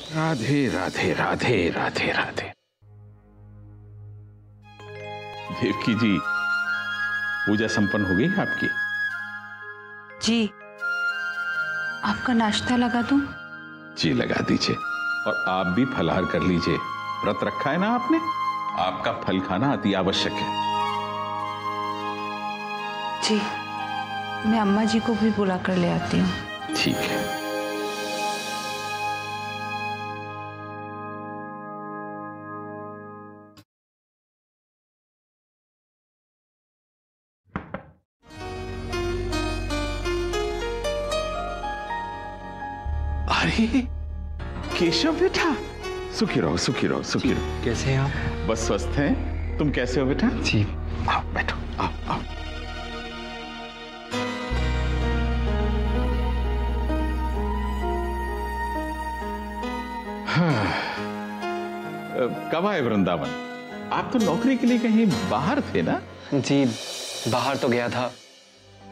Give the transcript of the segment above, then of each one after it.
राधे राधे राधे राधे राधे। देवकी जी, पूजा संपन्न हो गई आपकी? जी। आपका नाश्ता लगा दूं? जी लगा दीजिए, और आप भी फलाहार कर लीजिए। व्रत रखा है ना आपने, आपका फल खाना अति आवश्यक है। जी, मैं अम्मा जी को भी बुला कर ले आती हूँ। ठीक है। अरे केशव बेटा, सुखी रहो सुखी रहो सुखी रहो। कैसे हैं आप? बस स्वस्थ हैं। तुम कैसे हो बेटा? जी। आओ बैठो, आओ आओ। कब आए वृंदावन? आप तो नौकरी के लिए कहीं बाहर थे ना? जी, बाहर तो गया था,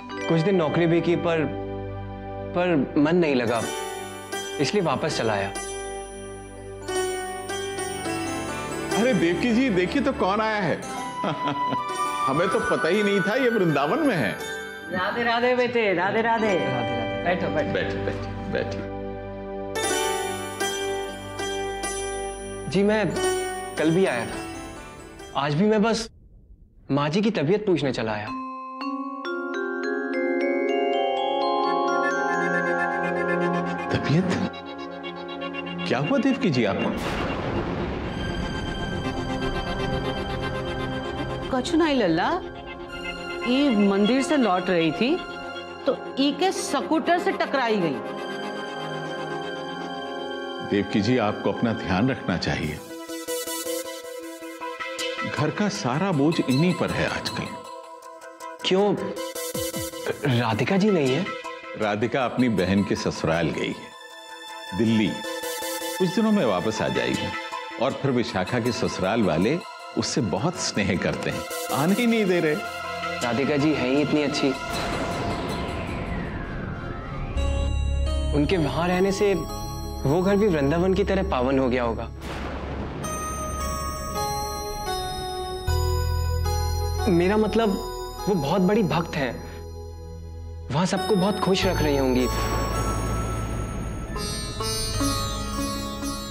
कुछ दिन नौकरी भी की, पर मन नहीं लगा, इसलिए वापस चला आया। अरे देवकी जी, देखिए तो कौन आया है। हमें तो पता ही नहीं था ये वृंदावन में है। राधे राधे बेटे, राधे राधे। राधे राधे। बैठो बैठो। बैठिए बैठिए बैठिए। जी, मैं कल भी आया था, आज भी मैं बस माँ जी की तबीयत पूछने चला आया। तबीयत? क्या हुआ देवकी जी आपको? कछु नहीं लल्ला, ये मंदिर से लौट रही थी तो ई के स्कूटर से टकराई गई। देवकी जी, आपको अपना ध्यान रखना चाहिए। घर का सारा बोझ इन्हीं पर है आजकल। क्यों, राधिका जी नहीं है? राधिका अपनी बहन के ससुराल गई है दिल्ली, कुछ दिनों में वापस आ जाएगी। और फिर विशाखा के ससुराल वाले उससे बहुत स्नेह करते हैं, आने ही नहीं दे रहे। राधिका जी है ही इतनी अच्छी, उनके वहां रहने से वो घर भी वृंदावन की तरह पावन हो गया होगा। मेरा मतलब, वो बहुत बड़ी भक्त हैं, वहां सबको बहुत खुश रख रही होंगी।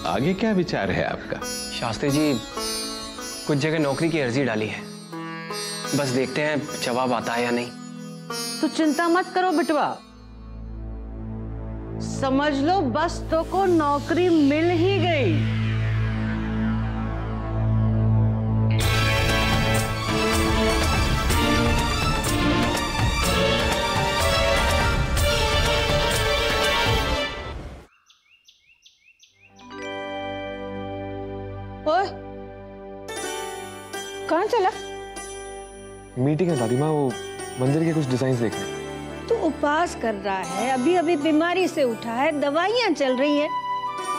आगे क्या विचार है आपका? शास्त्री जी, कुछ जगह नौकरी की अर्जी डाली है, बस देखते हैं जवाब आता है या नहीं। तो चिंता मत करो बिटवा, समझ लो बस तो को नौकरी मिल ही गई। ओए, कहाँ चला? मीटिंग है दादी माँ, वो मंदिर के कुछ डिजाइन देखने। तो उपवास कर रहा है, अभी अभी बीमारी से उठा है, दवाइयाँ चल रही है,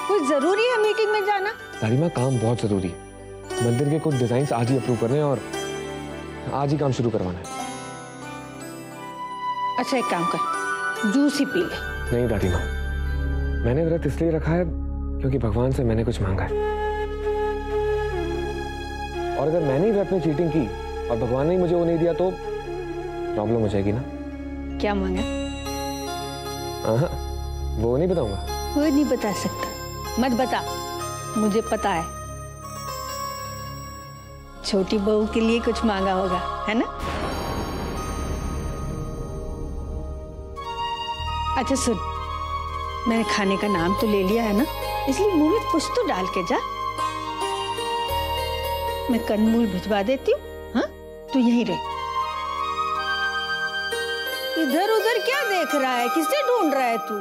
कुछ जरूरी है मीटिंग में जाना? दादी माँ, काम बहुत जरूरी, मंदिर के कुछ डिजाइन आज ही अप्रूव करने और आज ही काम शुरू करवाना है। अच्छा, एक काम कर, जूस ही पी ले। नहीं दादी माँ, मैंने व्रत इसलिए रखा है क्योंकि भगवान से मैंने कुछ मांगा है, और अगर मैंने ही व्रत में चीटिंग की और भगवान ने ही मुझे वो नहीं दिया तो प्रॉब्लम हो जाएगी ना। क्या मांगा? वो नहीं बताऊंगा। वो नहीं बता सकता, मत बता, मुझे पता है। छोटी बहू के लिए कुछ मांगा होगा, है ना? अच्छा सुन, मैंने खाने का नाम तो ले लिया है ना, इसलिए मुंह में कुछ तो डाल के जा। मैं कंदमूल भिजवा देती हूँ, हाँ? तू यहीं रह। इधर उधर क्या देख रहा है, किसे ढूंढ रहा है तू?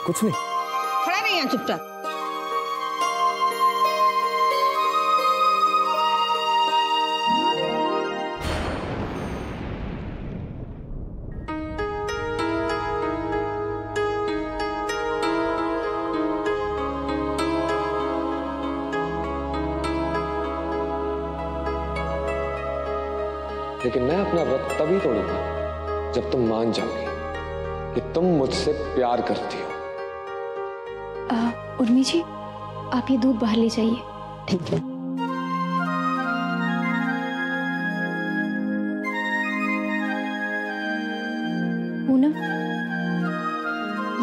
कुछ नहीं। खड़ा नहीं यहाँ चुपचाप। लेकिन मैं अपना व्रत तभी तोड़ूंगा जब तुम मान जाओगी कि तुम मुझसे प्यार करती हो। उर्मी जी, आप ये दूध बाहर ले जाइए। ठीक है। पूनम,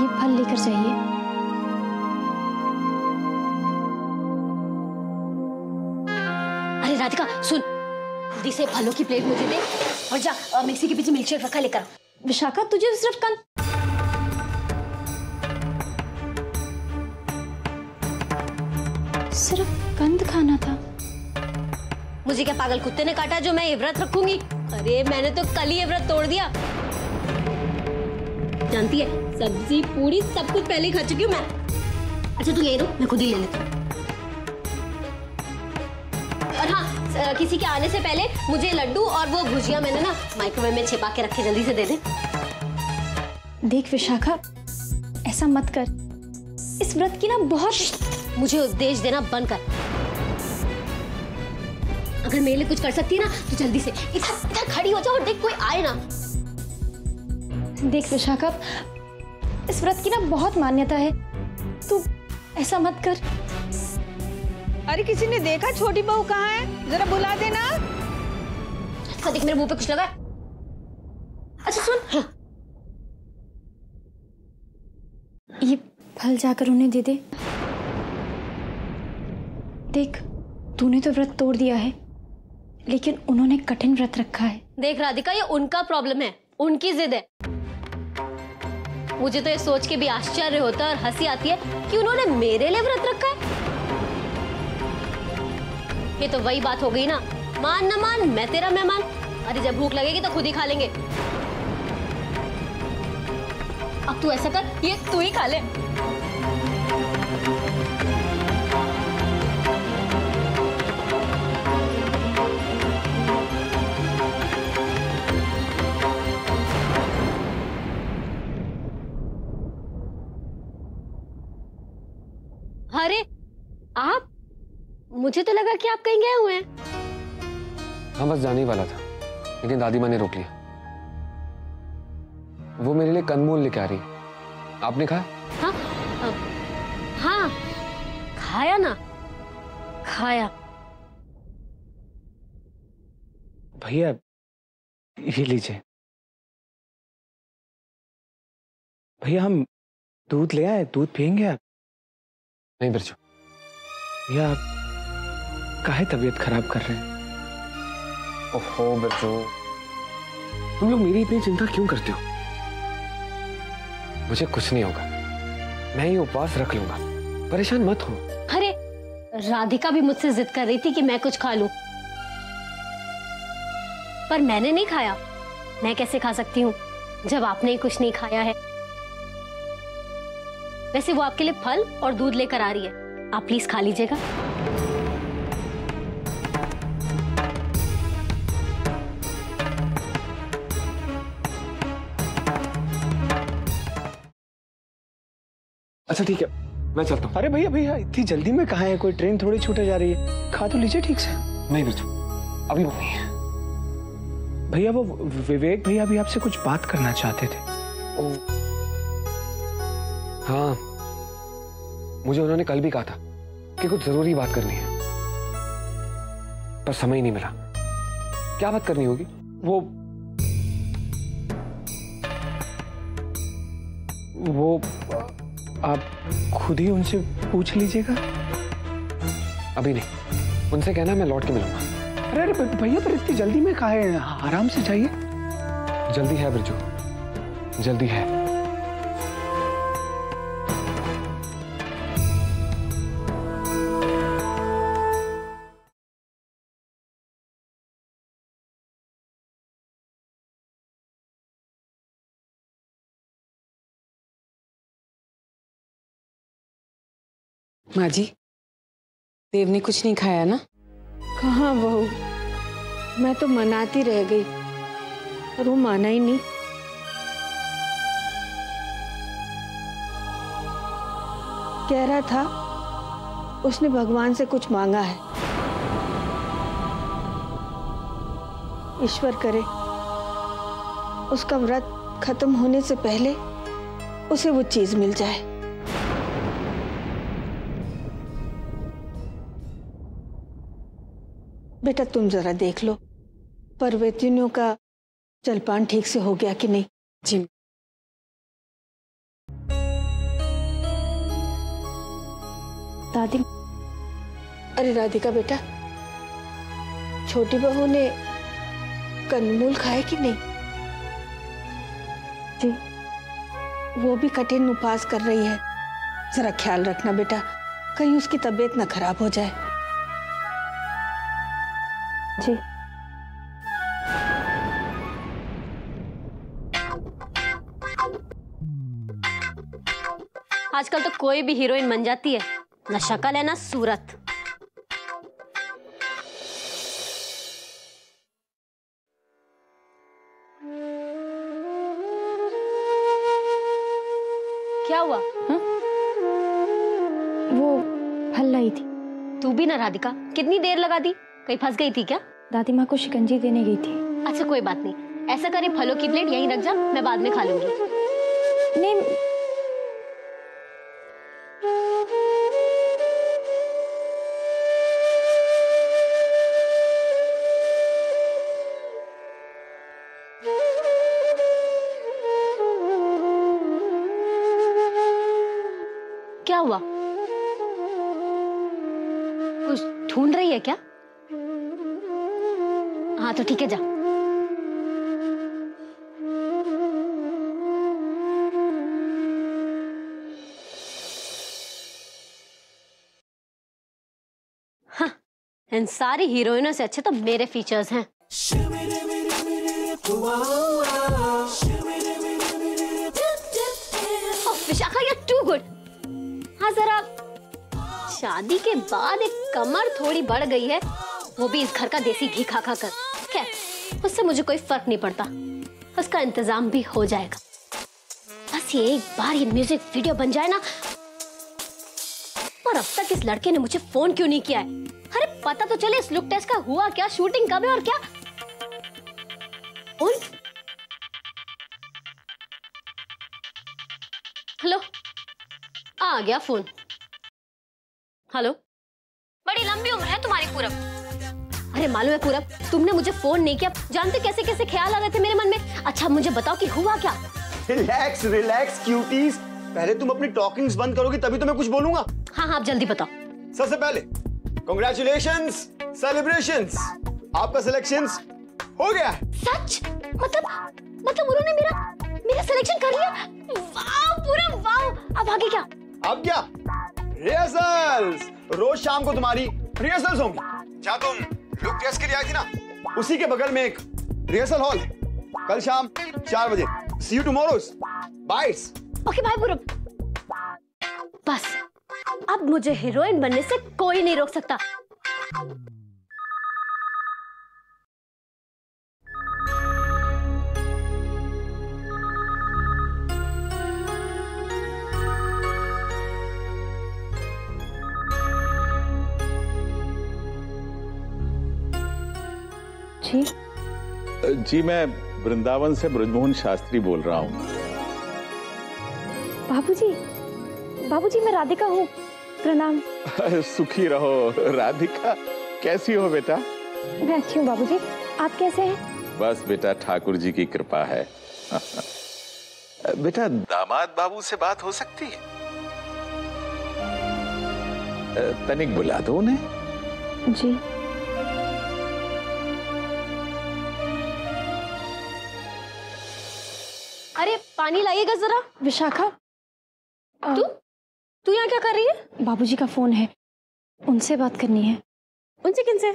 ये फल लेकर जाइए। अरे राधिका सुन, जल्दी से फलों की प्लेट मुझे दे और जा मिक्सी के पीछे मिल्कशेक रखा लेकर। विशाखा, तुझे सिर्फ कंद खाना था। मुझे क्या पागल कुत्ते ने काटा जो मैं ये व्रत रखूंगी? अरे मैंने तो कल ही ये व्रत तोड़ दिया। जानती है, सब्जी पूरी सब कुछ पहले ही खा चुकी हूँ मैं। अच्छा तू यही रुक, मैं खुद ही ले लेती हूँ। और हाँ, किसी के आने से पहले मुझे लड्डू और वो भुजिया मैंने ना माइक्रोवेव में छिपा के रखे, जल्दी से दे दे। देख विशाखा, ऐसा मत कर। इस व्रत की ना बहुत। मुझे उपदेश देना बंद कर। अगर मेरे लिए कुछ कर सकती है ना तो जल्दी से इधर खड़ी हो जाओ और देख कोई आए ना। देख विशाखा, इस व्रत की ना बहुत मान्यता है, तू ऐसा मत कर। अरे किसी ने देखा छोटी बहू कहाँ है? जरा बुला देना। देख मेरे मुंह पे कुछ लगा। अच्छा सुन, हाँ। ये फल जाकर उन्हें दे दे। देख, तूने तो व्रत तोड़ दिया है, लेकिन उन्होंने कठिन व्रत रखा है। देख राधिका, ये उनका प्रॉब्लम है, उनकी जिद है। मुझे तो ये सोच के भी आश्चर्य होता है और हंसी आती है कि उन्होंने मेरे लिए व्रत रखा है। ये तो वही बात हो गई ना, मान न मान मैं तेरा मेहमान। अरे जब भूख लगेगी तो खुद ही खा लेंगे। अब तू ऐसा कर, ये तू ही खा ले। अरे आप, मुझे तो लगा कि आप कहीं गए हुए हैं। हाँ बस जाने ही वाला था, लेकिन दादी माँ ने रोक लिया। वो मेरे लिए कंदमूल लेके आ रही है। आपने खाया? हाँ हाँ खाया ना, खाया। भैया ये लीजिए। भैया हम दूध ले आए, दूध पियेंगे आप? नहीं बिरजू, भैया आप काहे तबीयत खराब कर रहे हैं? ओहो बिरजू, तुम लोग मेरी इतनी चिंता क्यों करते हो? मुझे कुछ नहीं होगा, मैं ये उपवास रख लूंगा, परेशान मत हो। अरे राधिका भी मुझसे जिद कर रही थी कि मैं कुछ खा लूं, पर मैंने नहीं खाया। मैं कैसे खा सकती हूँ जब आपने ही कुछ नहीं खाया है? वैसे वो आपके लिए फल और दूध लेकर आ रही है, आप प्लीज खा लीजिएगा। अच्छा ठीक है, मैं चलता हूँ। अरे भैया भैया इतनी जल्दी में कहाँ है? कोई ट्रेन थोड़ी छूटे जा रही है, खा तो लीजिए ठीक से। नहीं बिरजू, अभी वो नहीं है। भैया वो विवेक भैया भी आपसे कुछ बात करना चाहते थे। हाँ, मुझे उन्होंने कल भी कहा था कि कुछ जरूरी बात करनी है, पर समय ही नहीं मिला। क्या बात करनी होगी? वो आप खुद ही उनसे पूछ लीजिएगा। अभी नहीं, उनसे कहना मैं लौट के मिलूंगा। अरे अरे भैया पर इतनी जल्दी में कहाँ है? आराम से जाइए। जल्दी है बिरजू, जल्दी है। माँ जी, देव ने कुछ नहीं खाया ना? कहाँ बहू, मैं तो मनाती रह गई और वो माना ही नहीं। कह रहा था उसने भगवान से कुछ मांगा है। ईश्वर करे उसका व्रत खत्म होने से पहले उसे वो चीज मिल जाए। बेटा तुम जरा देख लो परवेतिनियों का जलपान ठीक से हो गया कि नहीं। जी। दादी। अरे राधिका बेटा, छोटी बहू ने कंदमूल खाए कि नहीं? जी। वो भी कठिन उपवास कर रही है, जरा ख्याल रखना बेटा, कहीं उसकी तबीयत ना खराब हो जाए। जी। आजकल तो कोई भी हीरोइन बन जाती है, ना शक्ल है ना सूरत। क्या हुआ? वो फल लाई थी। तू भी ना राधिका, कितनी देर लगा दी? कहीं फंस गई थी क्या? दादी माँ को शिकंजी देने गई थी। अच्छा कोई बात नहीं, ऐसा करें फलों की प्लेट यहीं रख जा, मैं बाद में खा लूंगी। नहीं। क्या हुआ? कुछ ढूंढ रही है क्या? हाँ तो ठीक है, जा। हाँ, इन सारी हीरोइनों से अच्छे तो मेरे फीचर्स हैं। Vishakha you too good. हाँ जरा, शादी के बाद एक कमर थोड़ी बढ़ गई है, वो भी इस घर का देसी घी खा खा कर। खैर उससे मुझे कोई फर्क नहीं पड़ता, उसका इंतजाम भी हो जाएगा। बस ये एक बार ये म्यूजिक वीडियो बन जाए ना। और अब तक इस लड़के ने मुझे फोन क्यों नहीं किया है? अरे पता तो चले इस लुक टेस्ट का हुआ क्या, शूटिंग कब है और क्या। फोन। हेलो, आ गया फोन। हेलो, बड़ी लंबी उम्र है तुम्हारी पूरब। अरे मालूम है पूरब, तुमने मुझे फोन नहीं किया, जानते कैसे कैसे ख्याल आ रहे थे मेरे मन में। अच्छा मुझे बताओ कि हुआ क्या? रिलैक्स रिलैक्स क्यूटीज, पहले तुम अपनी टॉकिंग्स बंद करोगी तभी तो मैं कुछ बोलूंगा। हाँ हाँ, आप जल्दी बताओ। सबसे पहले कांग्रेचुलेशंस, सेलिब्रेशंस, आपका सिलेक्शंस हो गया। सच? मतलब उन्होंने मेरा सिलेक्शन कर लिया? वाह पूरब वाह। अब आगे क्या? अब क्या? रिहर्सल्स। रोज शाम को तुम्हारी रिहर्सल्स होंगी। जहाँ तुम लुक टेस्ट के लिए आई थी ना, उसी के बगल में एक रिहर्सल हॉल है। कल शाम 4 बजे। See you tomorrow. Bye. Okay bye Purab. बस अब मुझे हीरोइन बनने से कोई नहीं रोक सकता। जी मैं वृंदावन से ब्रजमोहन शास्त्री बोल रहा हूँ। बाबूजी मैं राधिका हूँ, प्रणाम। सुखी रहो राधिका, कैसी हो बेटा? मैं अच्छी हूँ बाबूजी, आप कैसे हैं? बस बेटा ठाकुर जी की कृपा है। बेटा दामाद बाबू से बात हो सकती है? तनिक बुला दो उन्हें। जी। अरे पानी लाइएगा जरा। विशाखा, तू यहाँ क्या कर रही है? बाबूजी का फोन है, उनसे बात करनी है। उनसे किनसे?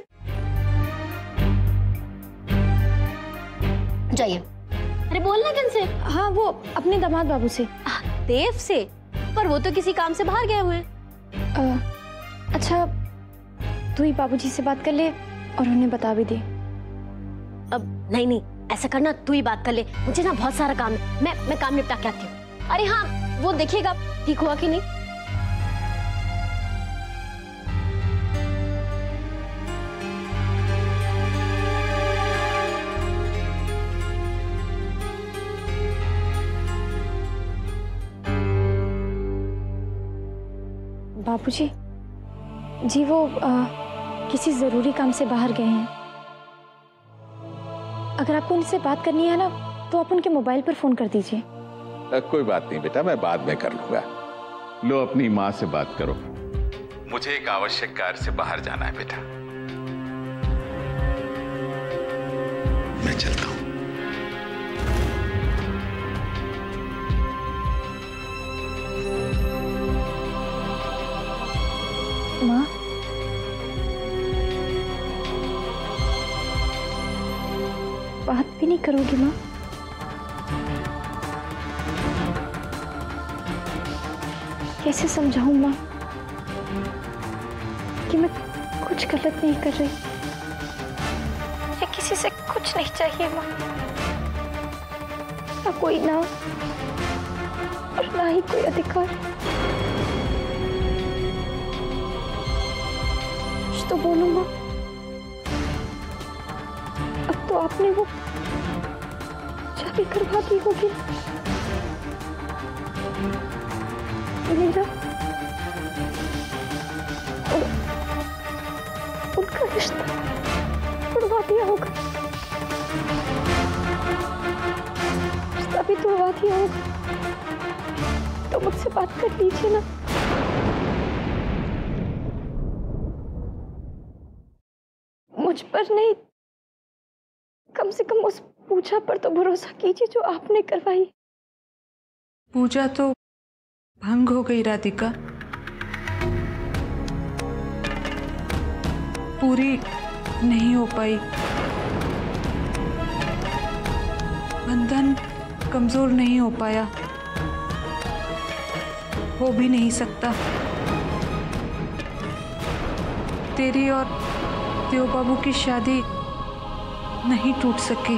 जाइए। अरे बोलना किनसे? हाँ वो अपने दामाद बाबू से। देव से? पर वो तो किसी काम से बाहर गए हुए हैं। अच्छा तू ही बाबूजी से बात कर ले और उन्हें बता भी दे। अब नहीं, ऐसा करना, तू ही बात कर ले, मुझे ना बहुत सारा काम है, मैं काम निपटा के आती हूँ। अरे हाँ वो देखिएगा ठीक हुआ कि नहीं। बाबूजी जी वो किसी जरूरी काम से बाहर गए हैं। अगर आपको उनसे बात करनी है ना, तो आप उनके मोबाइल पर फोन कर दीजिए। कोई बात नहीं बेटा, मैं बाद में कर लूंगा। लो अपनी माँ से बात करो, मुझे एक आवश्यक कार्य से बाहर जाना है बेटा। मैं चलता हूं। माँ, बात भी नहीं करोगी माँ? कैसे समझाऊं माँ कि मैं कुछ गलत नहीं कर रही? मुझे किसी से कुछ नहीं चाहिए माँ, ना कोई नाम और ना ही कोई अधिकार। कुछ तो बोलो माँ। अब तो आपने वो शादी करवा दी होगी, मेरा उनका रिश्ता तोड़वा दिया होगा, रिश्ता भी तोड़वा दिया होगा। तो मुझसे बात कर लीजिए ना। मुझ पर नहीं, कम से कम उस पूजा पर तो भरोसा कीजिए जो आपने करवाई। पूजा तो भंग हो गई राधिका, पूरी नहीं हो पाई। बंधन कमजोर नहीं हो पाया, हो भी नहीं सकता। तेरी और देव बाबू की शादी नहीं टूट सकी।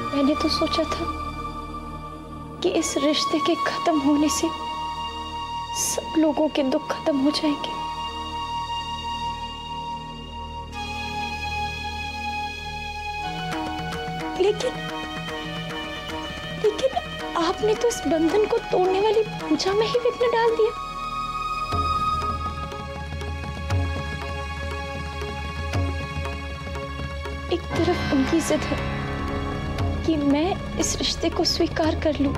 मैंने तो सोचा था कि इस रिश्ते के खत्म होने से सब लोगों के दुख खत्म हो जाएंगे, लेकिन आपने तो इस बंधन को तोड़ने वाली पूजा में ही विघ्न डाल दिया। एक तरफ उनकी जिद है कि मैं इस रिश्ते को स्वीकार कर लूं,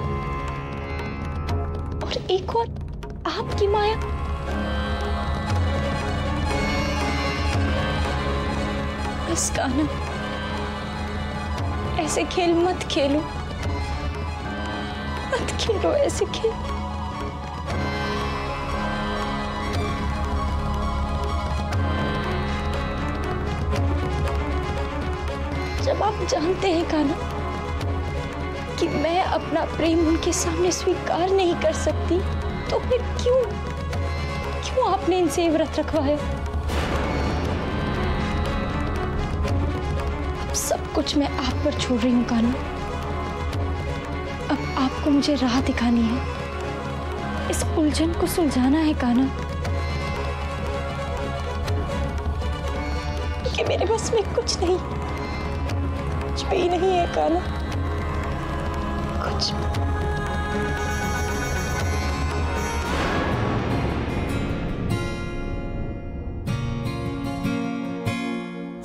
और एक और आपकी माया। बस कान्हा, ऐसे खेल मत खेलो, मत खेलो ऐसे खेल। जब आप जानते हैं कान्हा कि मैं अपना प्रेम उनके सामने स्वीकार नहीं कर सकती, तो फिर क्यों आपने इनसे ये व्रत रखवाया? अब सब कुछ मैं आप पर छोड़ रही हूँ कान्हा। अब आपको मुझे राह दिखानी है, इस उलझन को सुलझाना है कान्हा। कि मेरे बस में कुछ नहीं, कुछ भी नहीं है कान्हा, कुछ।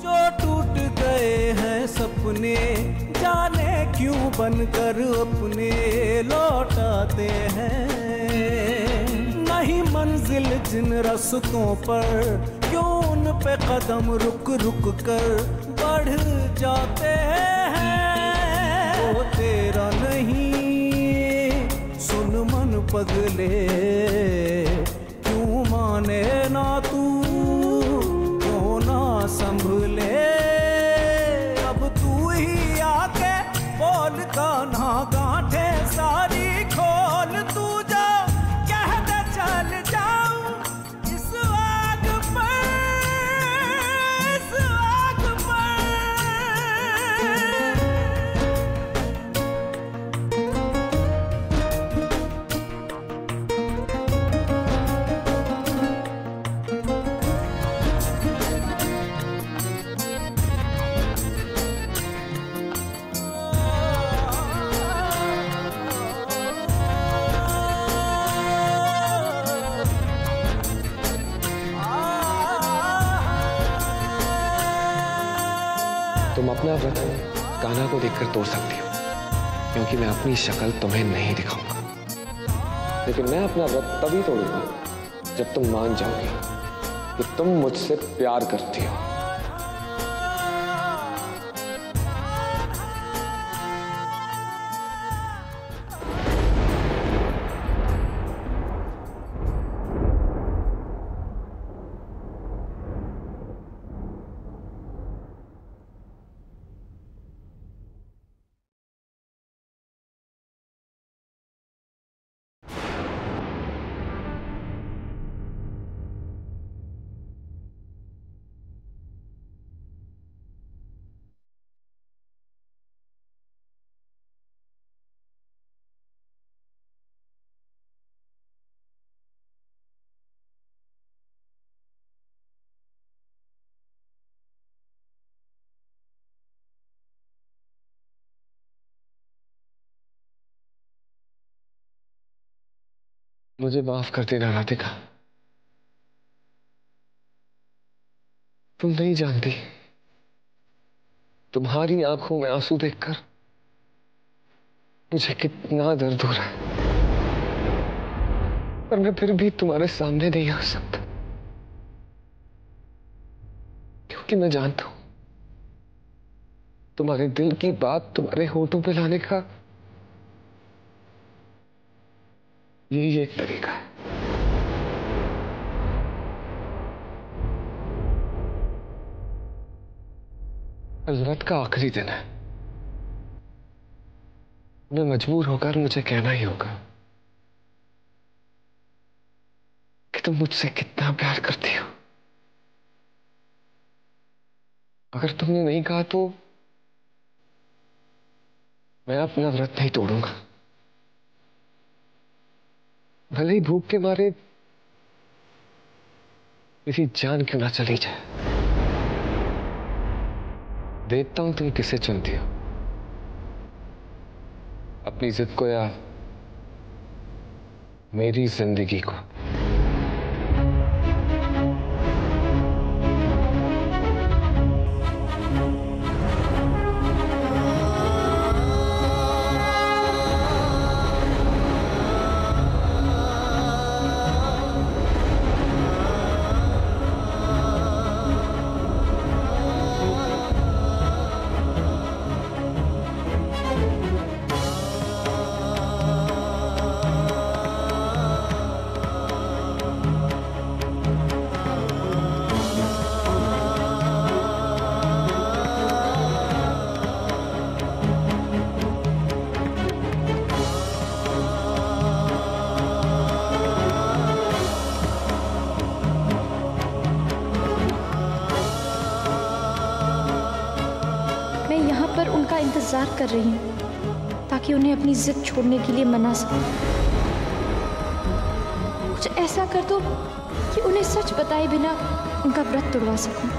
जो टूट गए हैं सपने, जाने क्यों बनकर अपने लौटाते हैं। नहीं मंजिल जिन रास्तों पर, क्यों उन पे कदम रुक रुक कर बढ़ जाते हैं। वो तेरा नहीं सुन मन पगले, क्यों माने ना तू, क्यों ना संभले। अब तू ही आके बोल कान्हा, गांठे सारी खोल तू जा, कह दे चल जाऊं इस आग पर, इस आग पर। तुम अपना व्रत कान्हा को देखकर तोड़ सकती हो, क्योंकि मैं अपनी शक्ल तुम्हें नहीं दिखाऊंगा। लेकिन मैं अपना व्रत तभी तोड़ूंगा जब तुम मान जाओगी कि तुम मुझसे प्यार करती हो। मुझे माफ कर देना राधिका। तुम नहीं जानती तुम्हारी आंखों में आंसू देखकर मुझे कितना दर्द हो रहा है, पर मैं फिर भी तुम्हारे सामने नहीं आ सकता, क्योंकि मैं जानता हूं तुम्हारे दिल की बात तुम्हारे होठों पे लाने का यही एक तरीका है। व्रत का आखिरी दिन है, मैं मजबूर होकर मुझे कहना ही होगा कि तुम मुझसे कितना प्यार करती हो। अगर तुमने नहीं कहा तो मैं अपना व्रत नहीं तोड़ूंगा, भले ही भूख के मारे मेरी जान क्यों ना चली जाए। देखता हूं तुम किसे चुनती हो, अपनी जिद को या मेरी जिंदगी को। उनका इंतजार कर रही हूँ ताकि उन्हें अपनी जिद छोड़ने के लिए मना सकूं। कुछ ऐसा कर दो कि उन्हें सच बताए बिना उनका व्रत तोड़वा सकूं।